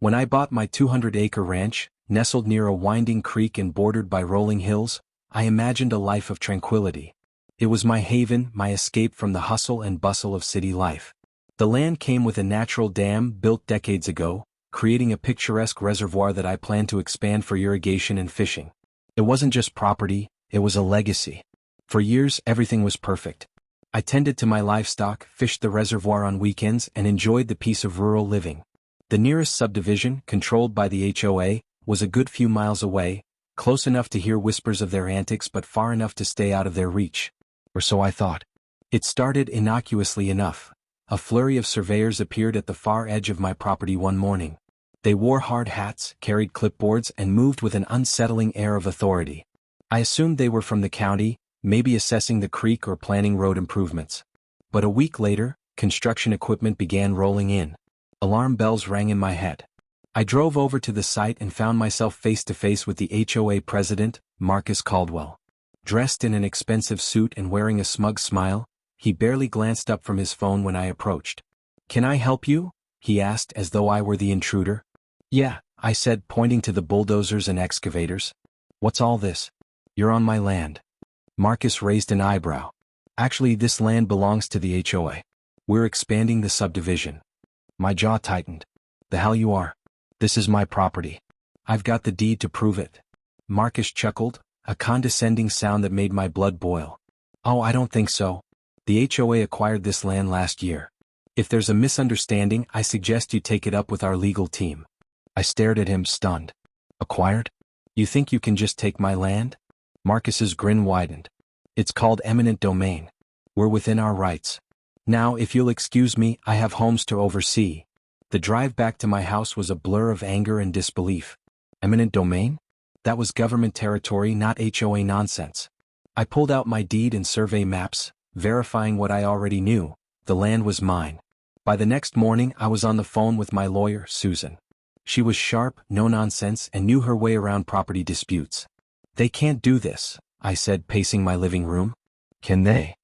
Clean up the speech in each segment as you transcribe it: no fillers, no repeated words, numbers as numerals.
When I bought my 200-acre ranch, nestled near a winding creek and bordered by rolling hills, I imagined a life of tranquility. It was my haven, my escape from the hustle and bustle of city life. The land came with a natural dam built decades ago, creating a picturesque reservoir that I planned to expand for irrigation and fishing. It wasn't just property, it was a legacy. For years, everything was perfect. I tended to my livestock, fished the reservoir on weekends, and enjoyed the peace of rural living. The nearest subdivision, controlled by the HOA, was a good few miles away, close enough to hear whispers of their antics but far enough to stay out of their reach. Or so I thought. It started innocuously enough. A flurry of surveyors appeared at the far edge of my property one morning. They wore hard hats, carried clipboards, and moved with an unsettling air of authority. I assumed they were from the county, maybe assessing the creek or planning road improvements. But a week later, construction equipment began rolling in. Alarm bells rang in my head. I drove over to the site and found myself face to face with the HOA president, Marcus Caldwell. Dressed in an expensive suit and wearing a smug smile, he barely glanced up from his phone when I approached. "Can I help you?" he asked as though I were the intruder. "Yeah," I said, pointing to the bulldozers and excavators. "What's all this?" "You're on my land." Marcus raised an eyebrow. "Actually, this land belongs to the HOA. We're expanding the subdivision." My jaw tightened. "The hell you are? This is my property. I've got the deed to prove it." Marcus chuckled, a condescending sound that made my blood boil. "Oh, I don't think so. The HOA acquired this land last year. If there's a misunderstanding, I suggest you take it up with our legal team." I stared at him, stunned. "Acquired? You think you can just take my land?" Marcus's grin widened. "It's called eminent domain. We're within our rights. Now, if you'll excuse me, I have homes to oversee." The drive back to my house was a blur of anger and disbelief. Eminent domain? That was government territory, not HOA nonsense. I pulled out my deed and survey maps, verifying what I already knew: the land was mine. By the next morning, I was on the phone with my lawyer, Susan. She was sharp, no nonsense, and knew her way around property disputes. "They can't do this," I said, pacing my living room. "Can they?"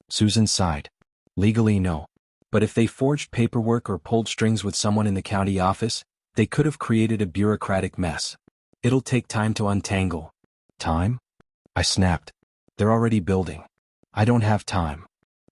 Susan sighed. "Legally, no. But if they forged paperwork or pulled strings with someone in the county office, they could have created a bureaucratic mess. It'll take time to untangle." "Time?" I snapped. "They're already building. I don't have time."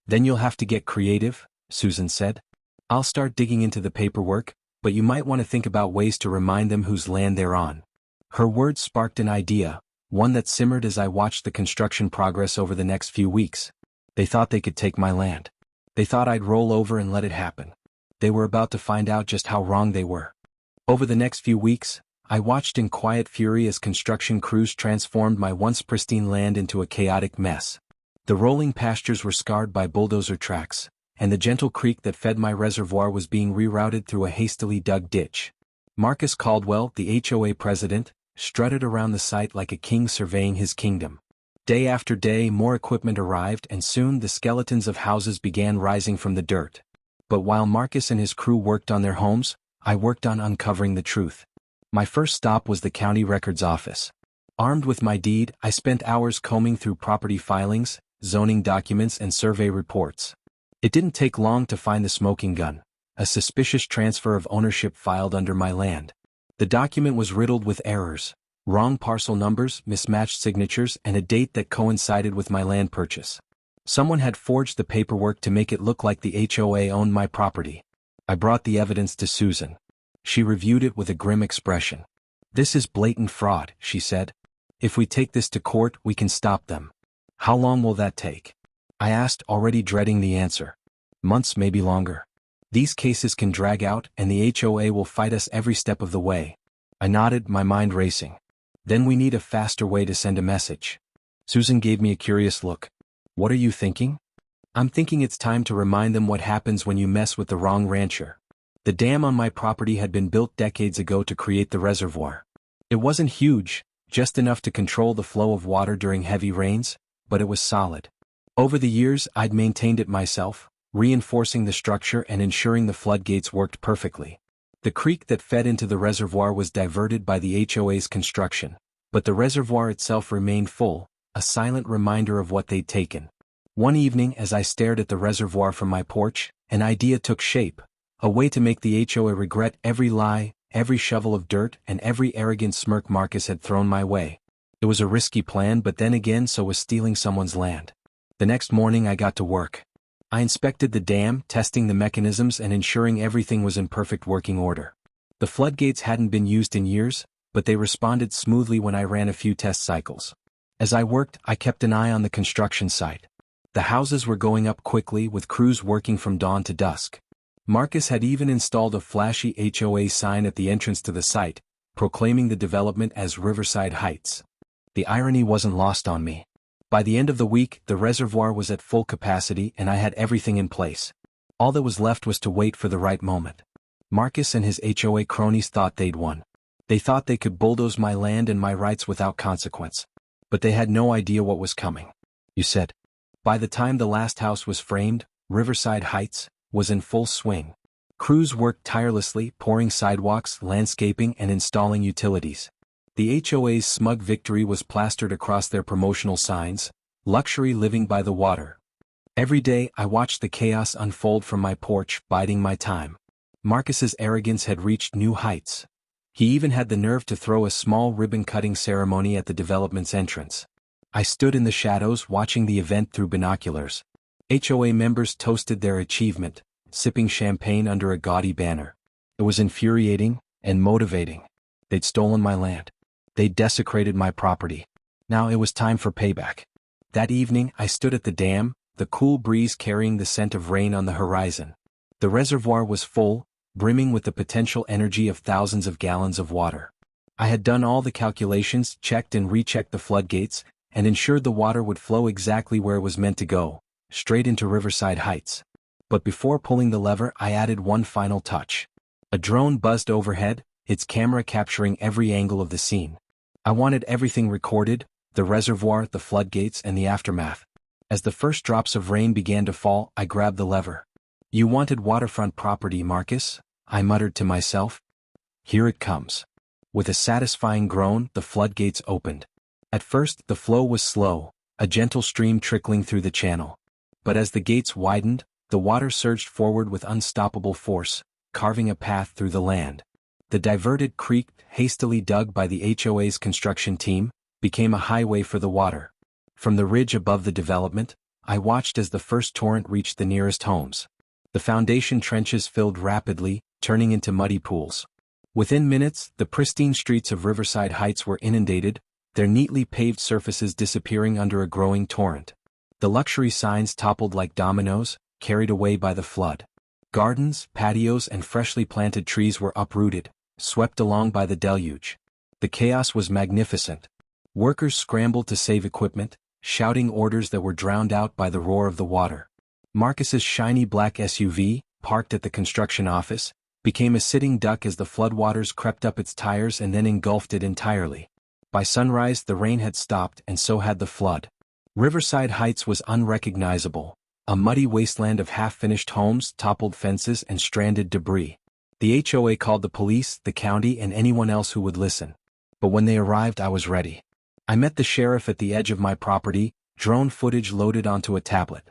"Then you'll have to get creative," Susan said. "I'll start digging into the paperwork, but you might want to think about ways to remind them whose land they're on." Her words sparked an idea, one that simmered as I watched the construction progress over the next few weeks. They thought they could take my land. They thought I'd roll over and let it happen. They were about to find out just how wrong they were. Over the next few weeks, I watched in quiet fury as construction crews transformed my once pristine land into a chaotic mess. The rolling pastures were scarred by bulldozer tracks, and the gentle creek that fed my reservoir was being rerouted through a hastily dug ditch. Marcus Caldwell, the HOA president, strutted around the site like a king surveying his kingdom. Day after day, more equipment arrived, and soon the skeletons of houses began rising from the dirt. But while Marcus and his crew worked on their homes, I worked on uncovering the truth. My first stop was the county records office. Armed with my deed, I spent hours combing through property filings, zoning documents, and survey reports. It didn't take long to find the smoking gun: a suspicious transfer of ownership filed under my land. The document was riddled with errors: wrong parcel numbers, mismatched signatures, and a date that coincided with my land purchase. Someone had forged the paperwork to make it look like the HOA owned my property. I brought the evidence to Susan. She reviewed it with a grim expression. "This is blatant fraud," she said. "If we take this to court, we can stop them." "How long will that take?" I asked, already dreading the answer. "Months, maybe longer. These cases can drag out, and the HOA will fight us every step of the way." I nodded, my mind racing. "Then we need a faster way to send a message." Susan gave me a curious look. "What are you thinking?" "I'm thinking it's time to remind them what happens when you mess with the wrong rancher. The dam on my property had been built decades ago to create the reservoir. It wasn't huge, just enough to control the flow of water during heavy rains, but it was solid. Over the years, I'd maintained it myself, reinforcing the structure and ensuring the floodgates worked perfectly. The creek that fed into the reservoir was diverted by the HOA's construction, but the reservoir itself remained full, a silent reminder of what they'd taken. One evening, as I stared at the reservoir from my porch, an idea took shape: a way to make the HOA regret every lie, every shovel of dirt and every arrogant smirk Marcus had thrown my way. It was a risky plan, but then again so was stealing someone's land. The next morning I got to work. I inspected the dam, testing the mechanisms and ensuring everything was in perfect working order. The floodgates hadn't been used in years, but they responded smoothly when I ran a few test cycles. As I worked, I kept an eye on the construction site. The houses were going up quickly, with crews working from dawn to dusk. Marcus had even installed a flashy HOA sign at the entrance to the site, proclaiming the development as Riverside Heights. The irony wasn't lost on me. By the end of the week, the reservoir was at full capacity and I had everything in place. All that was left was to wait for the right moment. Marcus and his HOA cronies thought they'd won. They thought they could bulldoze my land and my rights without consequence. But they had no idea what was coming. You said. By the time the last house was framed, Riverside Heights was in full swing. Crews worked tirelessly, pouring sidewalks, landscaping, and installing utilities. The HOA's smug victory was plastered across their promotional signs: luxury living by the water. Every day I watched the chaos unfold from my porch, biding my time. Marcus's arrogance had reached new heights. He even had the nerve to throw a small ribbon-cutting ceremony at the development's entrance. I stood in the shadows watching the event through binoculars. HOA members toasted their achievement, sipping champagne under a gaudy banner. It was infuriating and motivating. They'd stolen my land. They'd desecrated my property. Now it was time for payback. That evening I stood at the dam, the cool breeze carrying the scent of rain on the horizon. The reservoir was full, brimming with the potential energy of thousands of gallons of water. I had done all the calculations, checked and rechecked the floodgates, and ensured the water would flow exactly where it was meant to go, straight into Riverside Heights. But before pulling the lever, I added one final touch. A drone buzzed overhead, its camera capturing every angle of the scene. I wanted everything recorded: the reservoir, the floodgates, and the aftermath. As the first drops of rain began to fall, I grabbed the lever. "You wanted waterfront property, Marcus," I muttered to myself. "Here it comes." With a satisfying groan, the floodgates opened. At first, the flow was slow, a gentle stream trickling through the channel. But as the gates widened, the water surged forward with unstoppable force, carving a path through the land. The diverted creek, hastily dug by the HOA's construction team, became a highway for the water. From the ridge above the development, I watched as the first torrent reached the nearest homes. The foundation trenches filled rapidly, turning into muddy pools. Within minutes, the pristine streets of Riverside Heights were inundated, their neatly paved surfaces disappearing under a growing torrent. The luxury signs toppled like dominoes, carried away by the flood. Gardens, patios, and freshly planted trees were uprooted, swept along by the deluge. The chaos was magnificent. Workers scrambled to save equipment, shouting orders that were drowned out by the roar of the water. Marcus's shiny black SUV, parked at the construction office, became a sitting duck as the floodwaters crept up its tires and then engulfed it entirely. By sunrise, the rain had stopped, and so had the flood. Riverside Heights was unrecognizable, a muddy wasteland of half-finished homes, toppled fences, and stranded debris. The HOA called the police, the county, and anyone else who would listen. But when they arrived, I was ready. I met the sheriff at the edge of my property, drone footage loaded onto a tablet.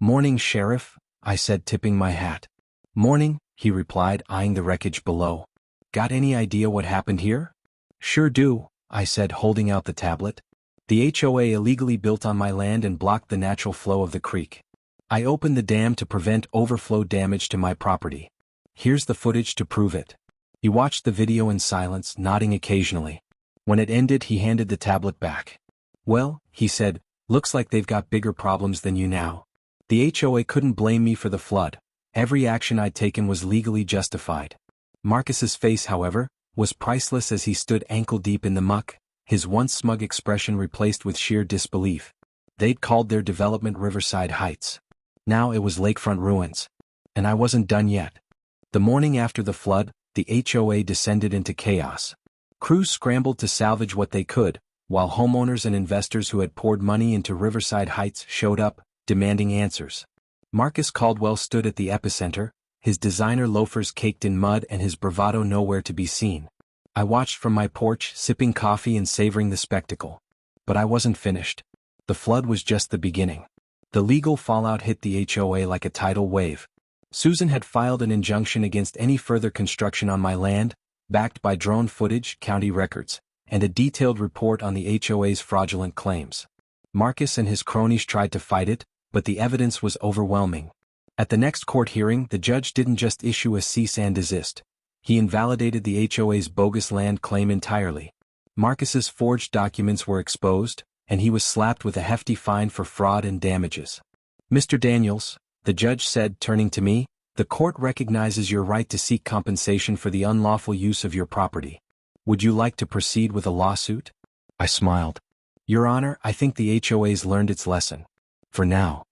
"Morning, Sheriff," I said, tipping my hat. "Morning," he replied, eyeing the wreckage below. "Got any idea what happened here?" "Sure do," I said, holding out the tablet. "The HOA illegally built on my land and blocked the natural flow of the creek. I opened the dam to prevent overflow damage to my property. Here's the footage to prove it." He watched the video in silence, nodding occasionally. When it ended, he handed the tablet back. "Well," he said, "looks like they've got bigger problems than you now." The HOA couldn't blame me for the flood. Every action I'd taken was legally justified. Marcus's face, however, was priceless as he stood ankle-deep in the muck, his once smug expression replaced with sheer disbelief. They'd called their development Riverside Heights. Now it was lakefront ruins. And I wasn't done yet. The morning after the flood, the HOA descended into chaos. Crews scrambled to salvage what they could, while homeowners and investors who had poured money into Riverside Heights showed up, demanding answers. Marcus Caldwell stood at the epicenter, his designer loafers caked in mud and his bravado nowhere to be seen. I watched from my porch, sipping coffee and savoring the spectacle. But I wasn't finished. The flood was just the beginning. The legal fallout hit the HOA like a tidal wave. Susan had filed an injunction against any further construction on my land, backed by drone footage, county records, and a detailed report on the HOA's fraudulent claims. Marcus and his cronies tried to fight it, but the evidence was overwhelming. At the next court hearing, the judge didn't just issue a cease and desist. He invalidated the HOA's bogus land claim entirely. Marcus's forged documents were exposed, and he was slapped with a hefty fine for fraud and damages. "Mr. Daniels," the judge said, turning to me, "the court recognizes your right to seek compensation for the unlawful use of your property. Would you like to proceed with a lawsuit?" I smiled. "Your Honor, I think the HOA's learned its lesson. For now."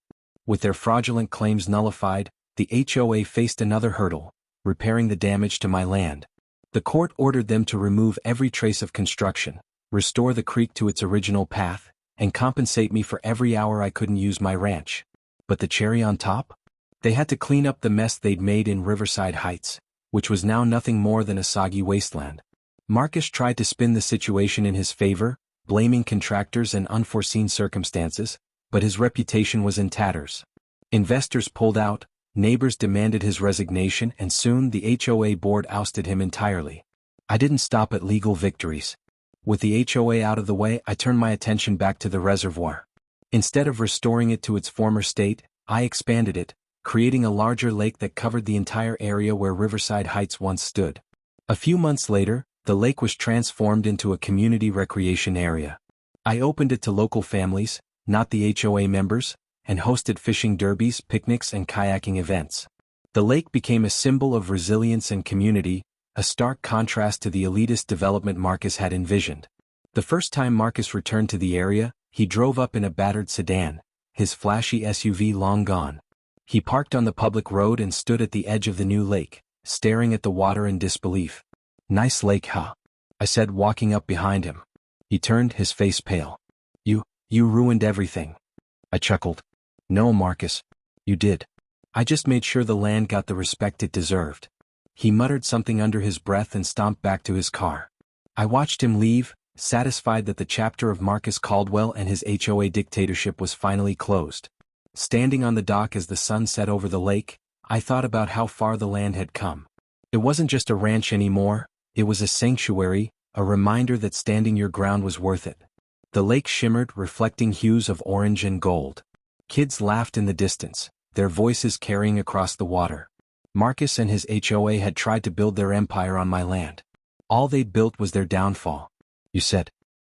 With their fraudulent claims nullified, the HOA faced another hurdle: repairing the damage to my land. The court ordered them to remove every trace of construction, restore the creek to its original path, and compensate me for every hour I couldn't use my ranch. But the cherry on top? They had to clean up the mess they'd made in Riverside Heights, which was now nothing more than a soggy wasteland. Marcus tried to spin the situation in his favor, blaming contractors and unforeseen circumstances, but his reputation was in tatters. Investors pulled out, neighbors demanded his resignation, and soon the HOA board ousted him entirely. I didn't stop at legal victories. With the HOA out of the way, I turned my attention back to the reservoir. Instead of restoring it to its former state, I expanded it, creating a larger lake that covered the entire area where Riverside Heights once stood. A few months later, the lake was transformed into a community recreation area. I opened it to local families, not the HOA members, and hosted fishing derbies, picnics, and kayaking events. The lake became a symbol of resilience and community, a stark contrast to the elitist development Marcus had envisioned. The first time Marcus returned to the area, he drove up in a battered sedan, his flashy SUV long gone. He parked on the public road and stood at the edge of the new lake, staring at the water in disbelief. "Nice lake, huh?" I said, walking up behind him. He turned, his face pale. You ruined everything." I chuckled. "No, Marcus. You did. I just made sure the land got the respect it deserved." He muttered something under his breath and stomped back to his car. I watched him leave, satisfied that the chapter of Marcus Caldwell and his HOA dictatorship was finally closed. Standing on the dock as the sun set over the lake, I thought about how far the land had come. It wasn't just a ranch anymore, it was a sanctuary, a reminder that standing your ground was worth it. The lake shimmered, reflecting hues of orange and gold. Kids laughed in the distance, their voices carrying across the water. Marcus and his HOA had tried to build their empire on my land. All they'd built was their downfall. "You said